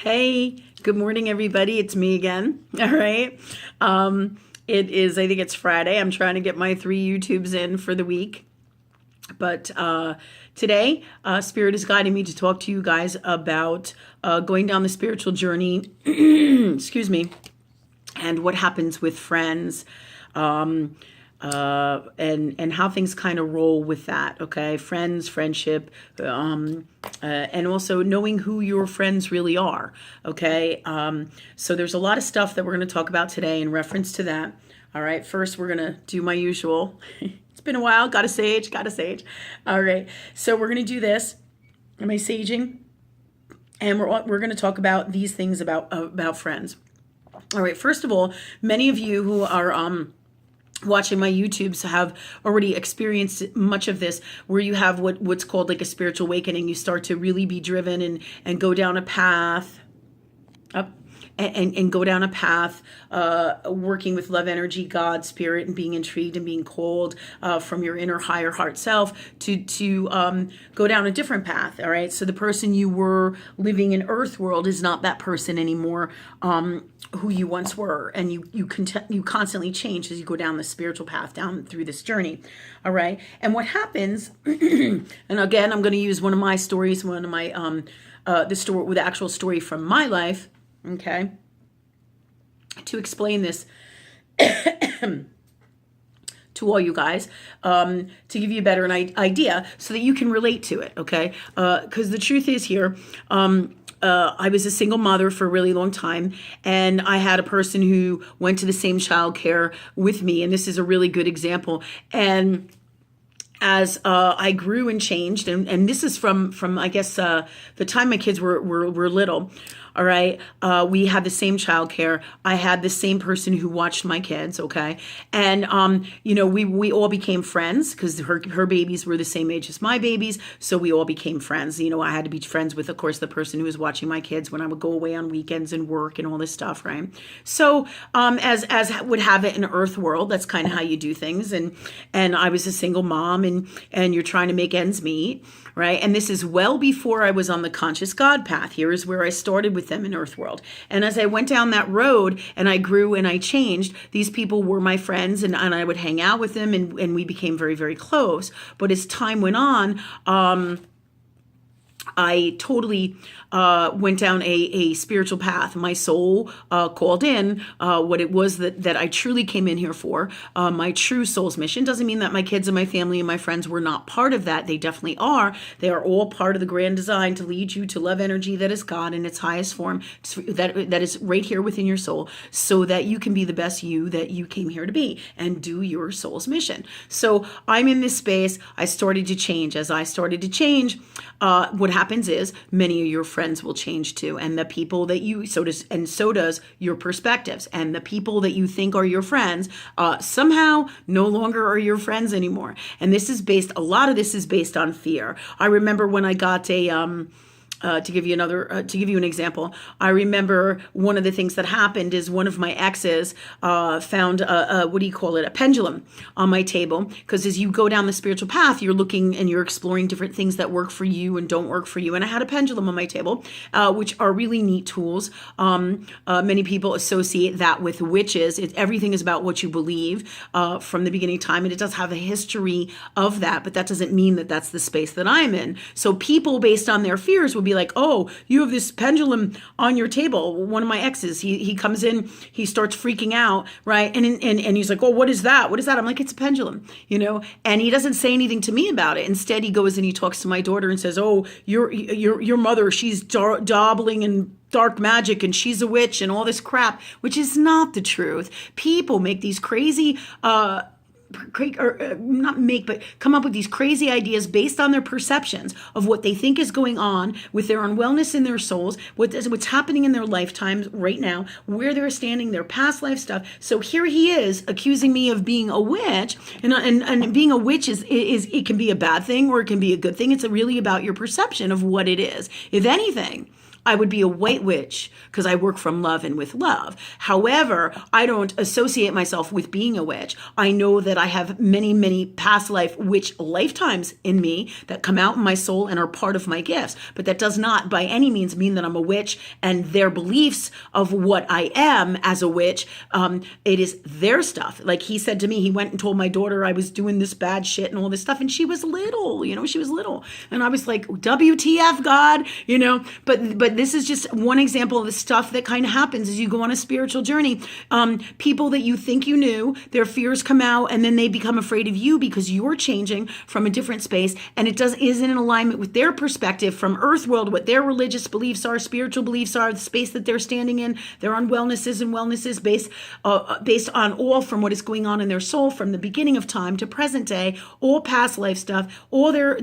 Hey, good morning, everybody. It's me again. All right. It is, I think it's Friday. I'm trying to get my 3 YouTubes in for the week. But today, Spirit is guiding me to talk to you guys about going down the spiritual journey, excuse me, and what happens with friends. And how things kind of roll with that, okay? Friends, friendship, and also knowing who your friends really are, okay? So there's a lot of stuff that we're going to talk about today in reference to that. All right, first we're going to do my usual. It's been a while, got to sage. All right, so we're going to do this. Am I saging? And we're going to talk about these things about friends. All right, first of all, many of you who are watching my YouTubes have already experienced much of this, where you have what's called like a spiritual awakening. You start to really be driven and go down a path up and go down a path, working with love energy, God, spirit, and being intrigued and being called from your inner higher heart self to go down a different path. All right. So the person you were living in earth world is not that person anymore, who you once were, and you constantly change as you go down the spiritual path down through this journey. All right. And what happens, and again, I'm going to use one of my stories, one of my the actual story from my life. Okay, to explain this to all you guys, to give you a better idea so that you can relate to it, okay? Because the truth is here, I was a single mother for a really long time, and I had a person who went to the same childcare with me, and this is a really good example. And as I grew and changed, and this is from I guess the time my kids were little. All right. We had the same childcare. I had the same person who watched my kids. Okay. And, we all became friends because her babies were the same age as my babies. So we all became friends. I had to be friends with, of course, the person who was watching my kids when I would go away on weekends and work and all this stuff. Right. So, as would have it in earth world, that's kind of how you do things. And I was a single mom and you're trying to make ends meet. Right. And this is well before I was on the conscious God path. Here is where I started with them in earth world. And as I went down that road and I grew and I changed, these people were my friends, and I would hang out with them, and we became very, very close. But as time went on, I totally went down a spiritual path. My soul called in what it was that I truly came in here for. My true soul's mission doesn't mean that my kids and my family and my friends were not part of that. They definitely are. They are all part of the grand design to lead you to love energy that is God in its highest form, that is right here within your soul, so that you can be the best you that you came here to be and do your soul's mission. So I'm in this space. I started to change. As I started to change, what happens is many of your friends will change too, and the people that so does your perspectives, and the people that you think are your friends somehow no longer are your friends anymore. And a lot of this is based on fear. I remember when I got to give you an example, I remember one of the things that happened is one of my exes found a pendulum on my table, because as you go down the spiritual path, you're looking and you're exploring different things that work for you and don't work for you. And I had a pendulum on my table, which are really neat tools. Many people associate that with witches. Everything is about what you believe from the beginning of time, and it does have a history of that, but that doesn't mean that that's the space that I'm in. So people, based on their fears, would be like, oh, you have this pendulum on your table. One of my exes, he comes in, he starts freaking out, right? And he's like, oh, what is that? What is that? I'm like, it's a pendulum, and he doesn't say anything to me about it. Instead, he goes and he talks to my daughter and says, oh, your mother, she's dabbling in dark magic and she's a witch and all this crap, which is not the truth. People make these crazy come up with these crazy ideas based on their perceptions of what they think is going on with their unwellness in their souls, what's happening in their lifetimes right now, where they're standing, their past life stuff. So here he is accusing me of being a witch, and being a witch is it can be a bad thing or it can be a good thing. It's really about your perception of what it is. If anything, I would be a white witch because I work from love and with love. However, I don't associate myself with being a witch. I know that I have many, many past life witch lifetimes in me that come out in my soul and are part of my gifts. But that does not by any means mean that I'm a witch, and their beliefs of what I am as a witch, it is their stuff. Like he said to me, he went and told my daughter I was doing this bad shit and all this stuff, and she was little, she was little. And I was like, WTF, God, but this is just one example of the stuff that kind of happens as you go on a spiritual journey. People that you think you knew, their fears come out, and then they become afraid of you because you're changing from a different space, and it isn't in alignment with their perspective from earth world, what their religious beliefs are, spiritual beliefs are, the space that they're standing in, their unwellnesses and wellnesses based on all from what is going on in their soul from the beginning of time to present day, all past life stuff, all their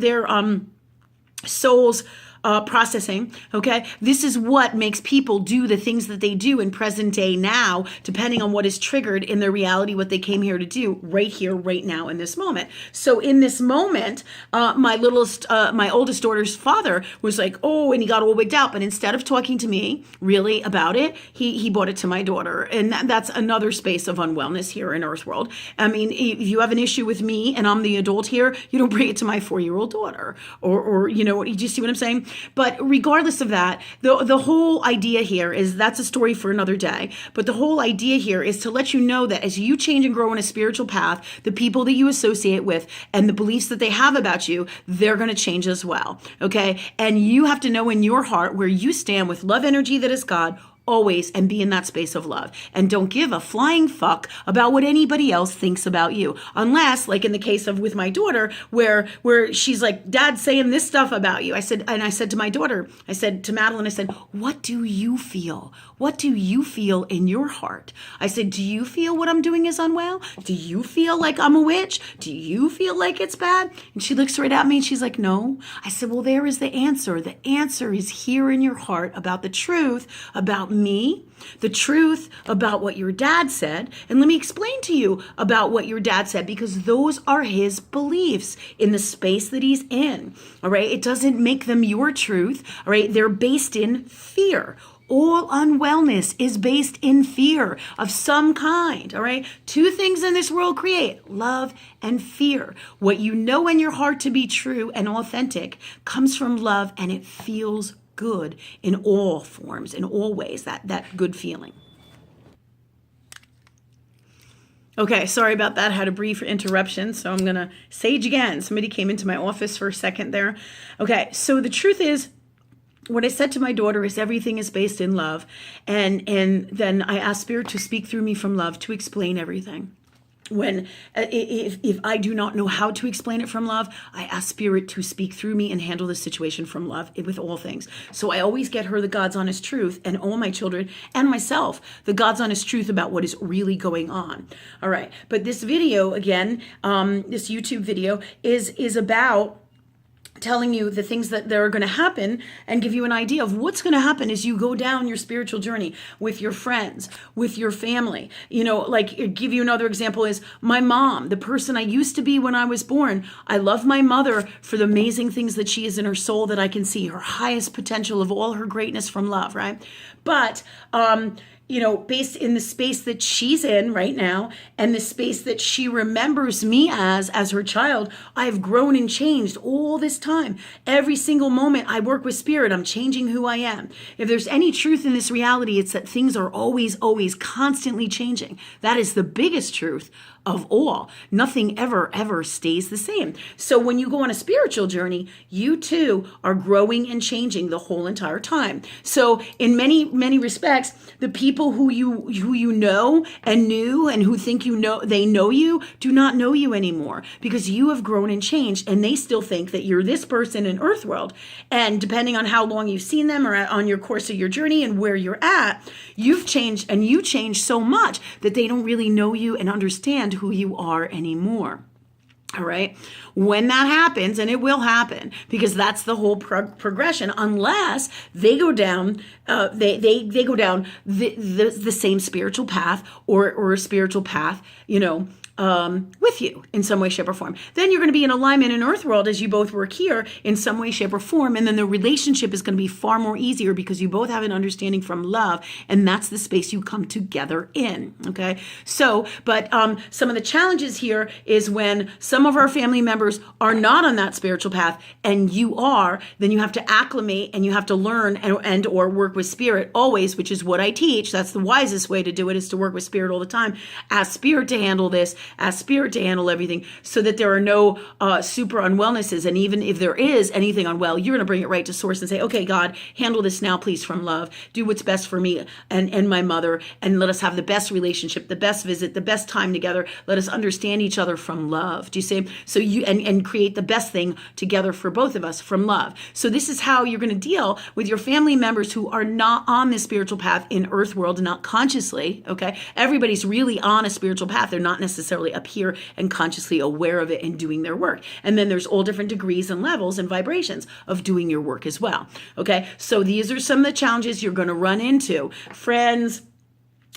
souls processing. Okay, this is what makes people do the things that they do in present day now, depending on what is triggered in their reality, what they came here to do right here, right now, in this moment. So in this moment, my oldest daughter's father was like, oh, and he got all wigged out. But instead of talking to me really about it, he brought it to my daughter, and that's another space of unwellness here in Earth World. I mean, if you have an issue with me and I'm the adult here, you don't bring it to my 4-year-old daughter, or you just see what I'm saying. But regardless of that, the whole idea here is that's a story for another day. But the whole idea here is to let you know that as you change and grow in a spiritual path, the people that you associate with and the beliefs that they have about you, they're going to change as well. Okay. And you have to know in your heart where you stand with love energy that is God, always, and be in that space of love. And don't give a flying fuck about what anybody else thinks about you. Unless, like in the case of with my daughter, where she's like, Dad's saying this stuff about you. I said to my daughter, I said to Madeline, I said, what do you feel? What do you feel in your heart? I said, do you feel what I'm doing is unwell? Do you feel like I'm a witch? Do you feel like it's bad? And she looks right at me and she's like, no. I said, well, there is the answer. The answer is here in your heart about the truth about me, the truth about what your dad said. And let me explain to you about what your dad said, because those are his beliefs in the space that he's in. All right. It doesn't make them your truth. All right. They're based in fear. All unwellness is based in fear of some kind, all right? 2 things in this world create love and fear. What you know in your heart to be true and authentic comes from love, and it feels good in all forms, in all ways, that good feeling. Okay, sorry about that. I had a brief interruption, so I'm going to sage again. Somebody came into my office for a second there. Okay, so the truth is, what I said to my daughter is everything is based in love. And then I asked Spirit to speak through me from love to explain everything. When if I do not know how to explain it from love, I ask Spirit to speak through me and handle the situation from love with all things. So I always get her the God's honest truth, and all my children and myself the God's honest truth about what is really going on. All right. But this video, again, this YouTube video is about telling you the things that are going to happen and give you an idea of what's going to happen as you go down your spiritual journey with your friends, with your family. Like give you another example is my mom, the person I used to be when I was born. I love my mother for the amazing things that she is in her soul that I can see, her highest potential of all her greatness from love, right? But, based in the space that she's in right now and the space that she remembers me as her child, I've grown and changed all this time. Every single moment I work with Spirit, I'm changing who I am. If there's any truth in this reality, it's that things are always, always constantly changing. That is the biggest truth of all. Nothing ever stays the same. So when you go on a spiritual journey, you too are growing and changing the whole entire time. So in many respects, the people who you know and knew and who think they know you do not know you anymore, because you have grown and changed, and they still think that you're this person in Earth World. And depending on how long you've seen them or on your course of your journey and where you're at, you've changed, and you changed so much that they don't really know you and understand who you are anymore. All right. When that happens, and it will happen, because that's the whole progression, unless they go down, they go down the same spiritual path or a spiritual path, with you in some way, shape, or form. Then you're going to be in alignment in earth world as you both work here in some way, shape, or form. And then the relationship is going to be far more easier because you both have an understanding from love. And that's the space you come together in. Okay. So, but some of the challenges here is when some of our family members are not on that spiritual path and you are, then you have to acclimate and you have to learn and or work with spirit always, which is what I teach. That's the wisest way to do it, is to work with spirit all the time. Ask spirit to handle this, ask spirit to handle everything, so that there are no super unwellnesses. And even if there is anything unwell, you're going to bring it right to source and say, okay, God, handle this now, please, from love. Do what's best for me and my mother, and let us have the best relationship, the best visit, the best time together. Let us understand each other from love. Do you see? So you and create the best thing together for both of us from love. So this is how you're going to deal with your family members who are not on this spiritual path in earth world, not consciously. Okay, everybody's really on a spiritual path. They're not necessarily up here and consciously aware of it and doing their work. And then there's all different degrees and levels and vibrations of doing your work as well. Okay, so these are some of the challenges you're going to run into. Friends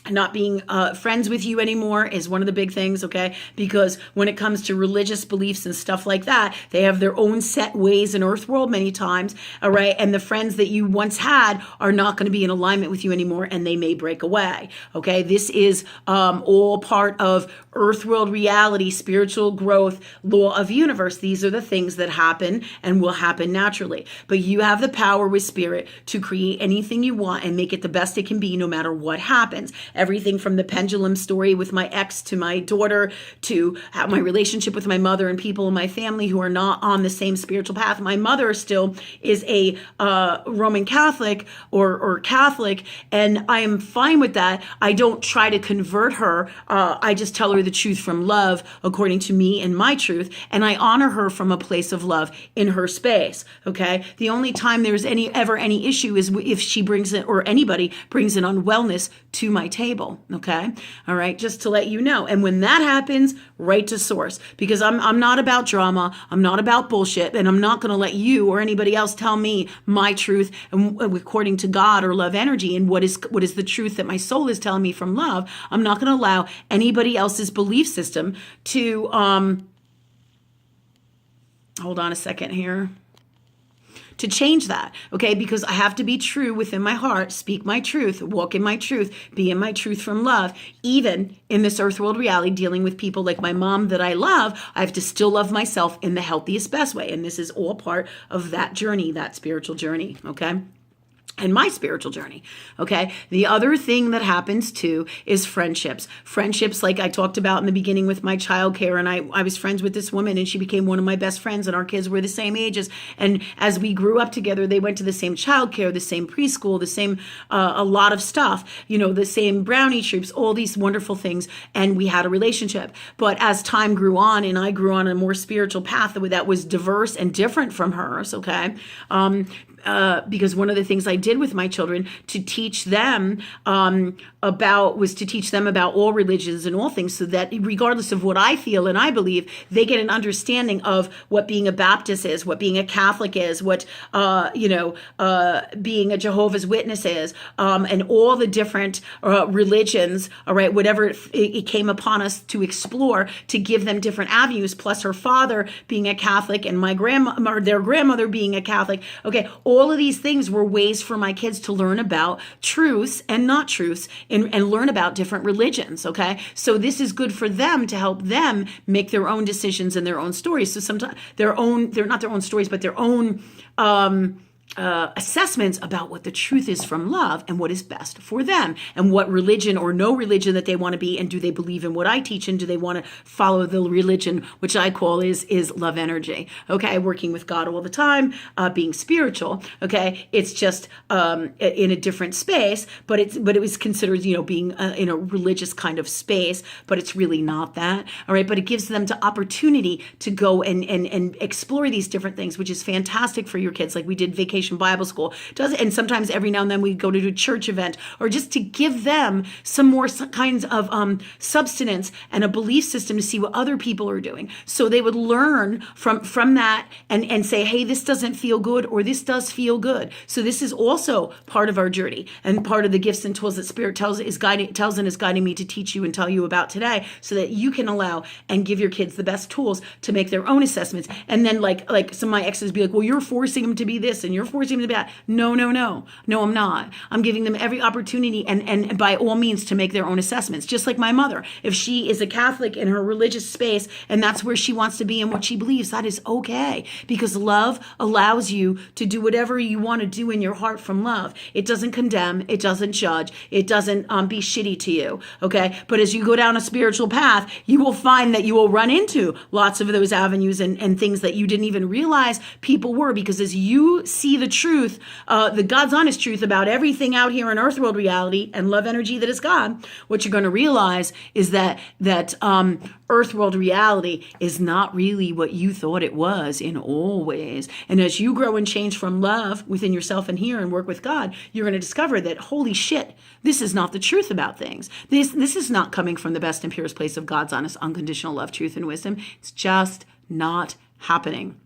not being friends with you anymore is one of the big things, okay? Because when it comes to religious beliefs and stuff like that, they have their own set ways in earth world many times, all right? And the friends that you once had are not going to be in alignment with you anymore, and they may break away, okay? This is all part of earth world reality, spiritual growth, law of universe. These are the things that happen and will happen naturally. But you have the power with spirit to create anything you want and make it the best it can be no matter what happens. Everything from the pendulum story with my ex to my daughter to my relationship with my mother and people in my family who are not on the same spiritual path. My mother still is a Roman Catholic or Catholic, and I am fine with that. I don't try to convert her. I just tell her the truth from love according to me and my truth, and I honor her from a place of love in her space, okay? The only time there's ever any issue is if she brings it, or anybody brings an unwellness to my table, okay? All right, just to let you know. And when that happens, right to source, because I'm not about drama, I'm not about bullshit, and I'm not going to let you or anybody else tell me my truth and according to God or love energy and what is the truth that my soul is telling me from love. I'm not going to allow anybody else's belief system to hold on a second here, to change that, okay? Because I have to be true within my heart, speak my truth, walk in my truth, be in my truth from love. Even in this earth world reality, dealing with people like my mom that I love, I have to still love myself in the healthiest, best way. And this is all part of that journey, that spiritual journey, okay? And my spiritual journey, okay? The other thing that happens too is friendships. Friendships like I talked about in the beginning with my childcare, and I was friends with this woman and she became one of my best friends, and our kids were the same ages. And as we grew up together, they went to the same childcare, the same preschool, the same, a lot of stuff, you know, the same brownie troops, all these wonderful things. And we had a relationship. But as time grew on and I grew on a more spiritual path that was diverse and different from hers, okay? Because one of the things I did with my children to teach them was to teach them about all religions and all things, so that regardless of what I feel and I believe, they get an understanding of what being a Baptist is, what being a Catholic is, what being a Jehovah's Witness is, and all the different religions. All right, whatever it came upon us to explore, to give them different avenues. Plus, her father being a Catholic and my grandma, or their grandmother being a Catholic. Okay. All of these things were ways for my kids to learn about truths and not truths and learn about different religions, okay? So this is good for them to help them make their own decisions and their own stories. So sometimes they're not their own stories, but their own assessments about what the truth is from love and what is best for them and what religion or no religion that they want to be, and do they believe in what I teach, and do they want to follow the religion which I call is love energy, okay? Working with God all the time, being spiritual, okay? It's just in a different space, but it was considered, you know, being in a religious kind of space, but it's really not that, all right? But it gives them the opportunity to go and explore these different things, which is fantastic for your kids. Like we did vacation Vacation Bible School. And sometimes every now and then we go to a church event, or just to give them some more kinds of substance and a belief system to see what other people are doing. So they would learn from that and say, hey, this doesn't feel good, or this does feel good. So this is also part of our journey and part of the gifts and tools that Spirit tells and is guiding me to teach you and tell you about today, so that you can allow and give your kids the best tools to make their own assessments. And then like some of my exes be like, well, you're forcing them to be this and you're forcing them to be that. No, I'm not. I'm giving them every opportunity and by all means to make their own assessments. Just like my mother, if she is a Catholic in her religious space and that's where she wants to be and what she believes, that is okay, because love allows you to do whatever you want to do in your heart from love. It doesn't condemn, it doesn't judge, it doesn't be shitty to you, okay? But as you go down a spiritual path, you will find that you will run into lots of those avenues and things that you didn't even realize people were, because as you see the truth, the God's honest truth about everything out here in earth world reality and love energy that is God, what you're going to realize is that earth world reality is not really what you thought it was in all ways. And as you grow and change from love within yourself and here and work with God, you're going to discover that, holy shit, this is not the truth about things. This is not coming from the best and purest place of God's honest, unconditional love, truth, and wisdom. It's just not happening,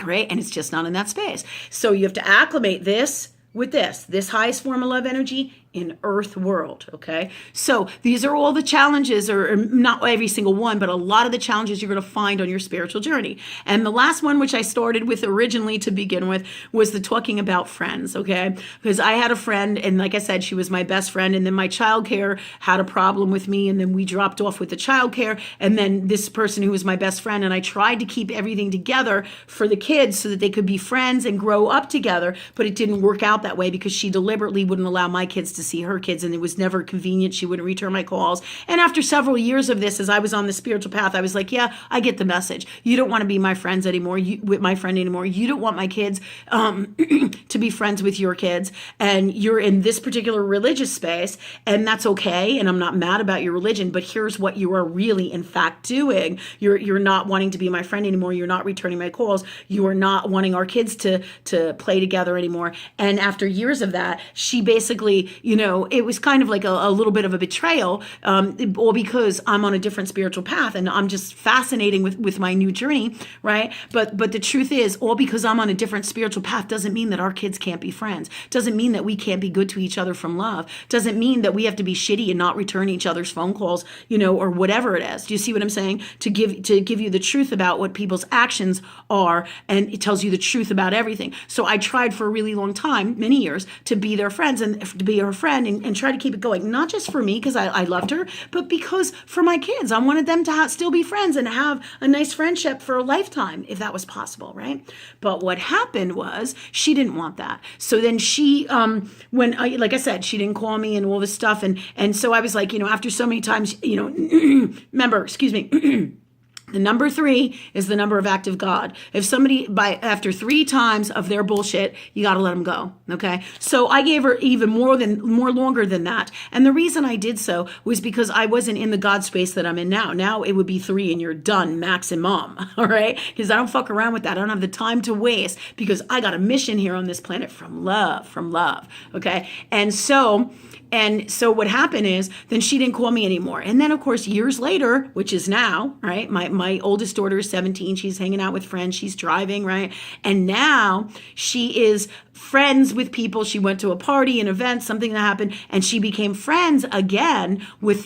right? And it's just not in that space. So you have to acclimate this with this highest form of love energy in earth world, okay? So these are all the challenges, or not every single one, but a lot of the challenges you're going to find on your spiritual journey. And the last one, which I started with originally to begin with, was the talking about friends, okay? Because I had a friend, and like I said, she was my best friend, and then my childcare had a problem with me, and then we dropped off with the childcare, and then this person who was my best friend, and I tried to keep everything together for the kids so that they could be friends and grow up together, but it didn't work out that way because she deliberately wouldn't allow my kids to see her kids, and it was never convenient. She wouldn't return my calls. And after several years of this, as I was on the spiritual path, I was like, yeah, I get the message. You don't want to be my friends anymore, with my friend anymore. You don't want my kids to be friends with your kids, and you're in this particular religious space, and that's okay, and I'm not mad about your religion, but here's what you are really in fact doing. You're not wanting to be my friend anymore. You're not returning my calls. You are not wanting our kids to play together anymore. And after years of that, she basically, it was kind of like a little bit of a betrayal, all because I'm on a different spiritual path and I'm just fascinating with my new journey, right? But the truth is, all because I'm on a different spiritual path doesn't mean that our kids can't be friends. Doesn't mean that we can't be good to each other from love. Doesn't mean that we have to be shitty and not return each other's phone calls, or whatever it is. Do you see what I'm saying? To give you the truth about what people's actions are, and it tells you the truth about everything. So I tried for a really long time, many years, to be their friends and to be her friend and try to keep it going. Not just for me, because I loved her, but because for my kids, I wanted them to still be friends and have a nice friendship for a lifetime, if that was possible, right? But what happened was she didn't want that. So then she, like I said, she didn't call me and all this stuff. And so I was like, after so many times, remember, excuse me, the number 3 is the number of active God. If somebody, after 3 times of their bullshit, you got to let them go. Okay. So I gave her even more longer than that. And the reason I did so was because I wasn't in the God space that I'm in now. Now it would be 3 and you're done, maximum. All right. Because I don't fuck around with that. I don't have the time to waste, because I got a mission here on this planet from love. Okay. And so what happened is then she didn't call me anymore. And then of course, years later, which is now, right? My oldest daughter is 17. She's hanging out with friends. She's driving, right? And now she is friends with people. She went to a party, an event, something that happened, and she became friends again with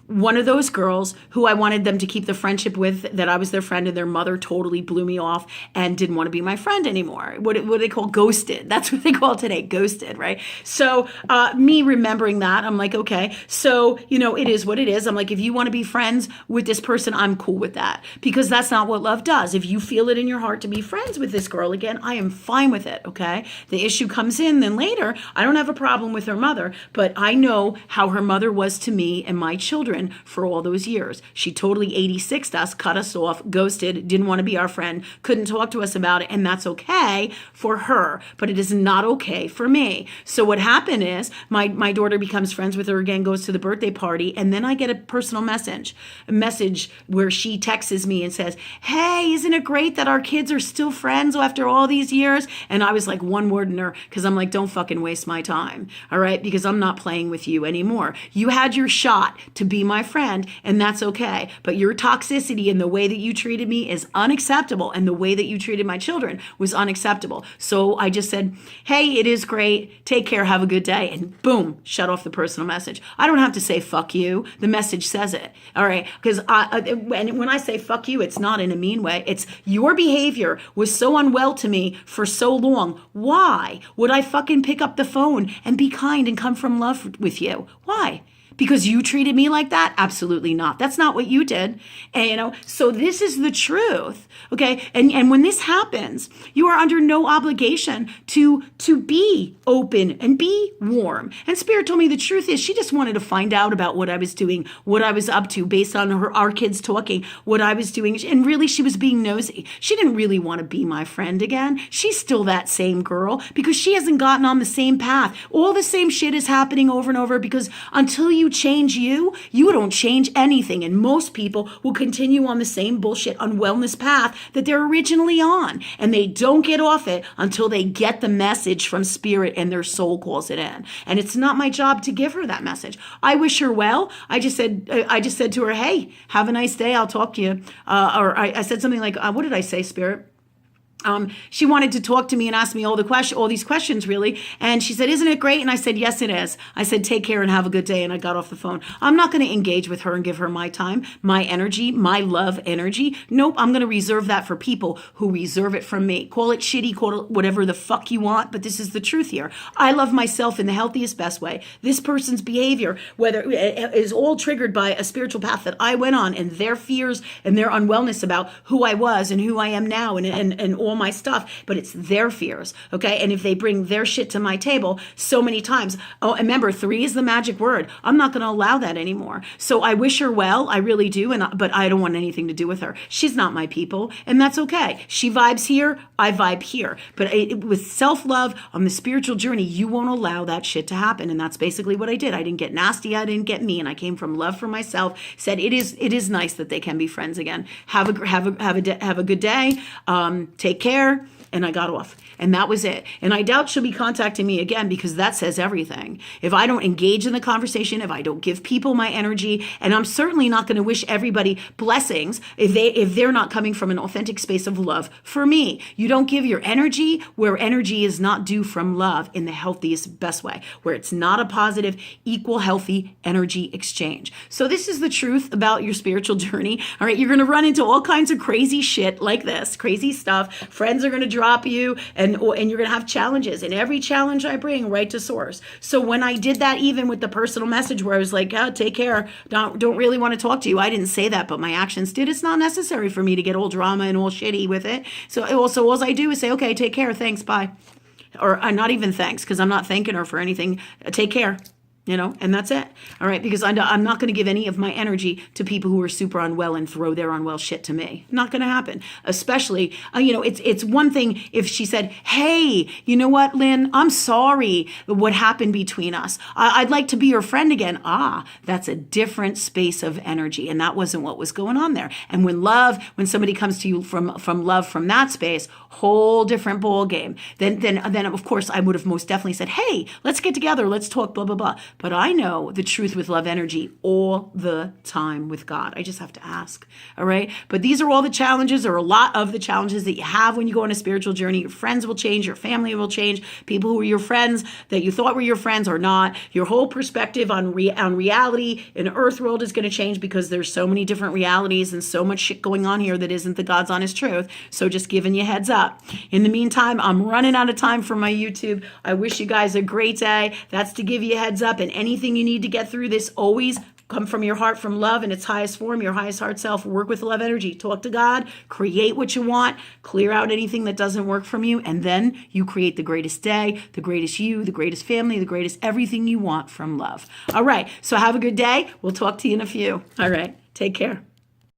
one of those girls who I wanted them to keep the friendship with, that I was their friend, and their mother totally blew me off and didn't want to be my friend anymore. What do they call ghosted? That's what they call it today, ghosted, right? So me remembering that, I'm like, okay, so, it is what it is. I'm like, if you want to be friends with this person, I'm cool with that, because that's not what love does. If you feel it in your heart to be friends with this girl again, I am fine with it, okay? The issue comes in then later. I don't have a problem with her mother, but I know how her mother was to me and my children. children for all those years. She totally 86'd us, cut us off, ghosted, didn't want to be our friend, couldn't talk to us about it, and that's okay for her, but it is not okay for me. So what happened is my daughter becomes friends with her again, goes to the birthday party, and then I get a personal message where she texts me and says, hey, isn't it great that our kids are still friends after all these years? And I was like one word in her, because I'm like, don't fucking waste my time, all right? Because I'm not playing with you anymore. You had your shot to be my friend, and that's okay. But your toxicity and the way that you treated me is unacceptable, and the way that you treated my children was unacceptable. So I just said, hey, it is great. Take care. Have a good day. And boom, shut off the personal message. I don't have to say fuck you. The message says it, all right? Because when I say fuck you, it's not in a mean way. It's your behavior was so unwell to me for so long. Why would I fucking pick up the phone and be kind and come from love with you? Why? Because you treated me like that? Absolutely not. That's not what you did. And, so this is the truth. Okay. And when this happens, you are under no obligation to be open and be warm. And Spirit told me the truth is she just wanted to find out about what I was doing, what I was up to based on our kids talking, what I was doing. And really, she was being nosy. She didn't really want to be my friend again. She's still that same girl because she hasn't gotten on the same path. All the same shit is happening over and over because until you change you don't change anything. And most people will continue on the same bullshit unwellness path that they're originally on. And they don't get off it until they get the message from Spirit and their soul calls it in. And it's not my job to give her that message. I wish her well. I just said to her, hey, have a nice day. I'll talk to you. Or I said something like, what did I say, Spirit? She wanted to talk to me and ask me all these questions, really. And she said, isn't it great? And I said, yes, it is. I said, take care and have a good day. And I got off the phone. I'm not going to engage with her and give her my time, my energy, my love energy. Nope. I'm going to reserve that for people who reserve it from me. Call it shitty, call it whatever the fuck you want. But this is the truth here. I love myself in the healthiest, best way. This person's behavior, whether it is all triggered by a spiritual path that I went on and their fears and their unwellness about who I was and who I am now and all my stuff, but it's their fears, okay? And if they bring their shit to my table so many times, remember, 3 is the magic word. I'm not going to allow that anymore. So I wish her well, I really do, but I don't want anything to do with her. She's not my people, and that's okay. She vibes here, I vibe here. But with self-love on the spiritual journey, you won't allow that shit to happen, and that's basically what I did. I didn't get nasty, I didn't get mean. I came from love for myself. Said it is nice that they can be friends again. Have a good day. Take care. And I got off. And that was it. And I doubt she'll be contacting me again because that says everything. If I don't engage in the conversation, if I don't give people my energy, and I'm certainly not going to wish everybody blessings if they're not coming from an authentic space of love for me. You don't give your energy where energy is not due from love in the healthiest, best way, where it's not a positive, equal, healthy energy exchange. So this is the truth about your spiritual journey. All right. You're going to run into all kinds of crazy shit like this, crazy stuff. Friends are going to drop you and you're going to have challenges, and every challenge I bring right to source. So when I did that, even with the personal message where I was like, oh, take care, don't really want to talk to you, I didn't say that, but my actions did. It's not necessary for me to get all drama and all shitty with it. So also all I do is say, okay, take care, thanks, bye. Or not even thanks, because I'm not thanking her for anything. Take care. And that's it. All right. Because I'm not going to give any of my energy to people who are super unwell and throw their unwell shit to me. Not going to happen. Especially, it's one thing if she said, hey, you know what, Lynn, I'm sorry what happened between us. I'd like to be your friend again. That's a different space of energy. And that wasn't what was going on there. And when somebody comes to you from love from that space, whole different ball game. Then of course I would have most definitely said, hey, let's get together. Let's talk, blah, blah, blah. But I know the truth with love energy all the time with God. I just have to ask. All right. But these are all the challenges, or a lot of the challenges that you have when you go on a spiritual journey. Your friends will change. Your family will change. People who were your friends that you thought were your friends are not. Your whole perspective on reality in earth world is going to change because there's so many different realities and so much shit going on here that isn't the God's honest truth. So just giving you heads up. In the meantime, I'm running out of time for my YouTube. I wish you guys a great day. That's to give you a heads up. And anything you need to get through this, always come from your heart, from love in its highest form, your highest heart self. Work with love energy. Talk to God. Create what you want. Clear out anything that doesn't work from you. And then you create the greatest day, the greatest you, the greatest family, the greatest everything you want from love. All right. So have a good day. We'll talk to you in a few. All right. Take care.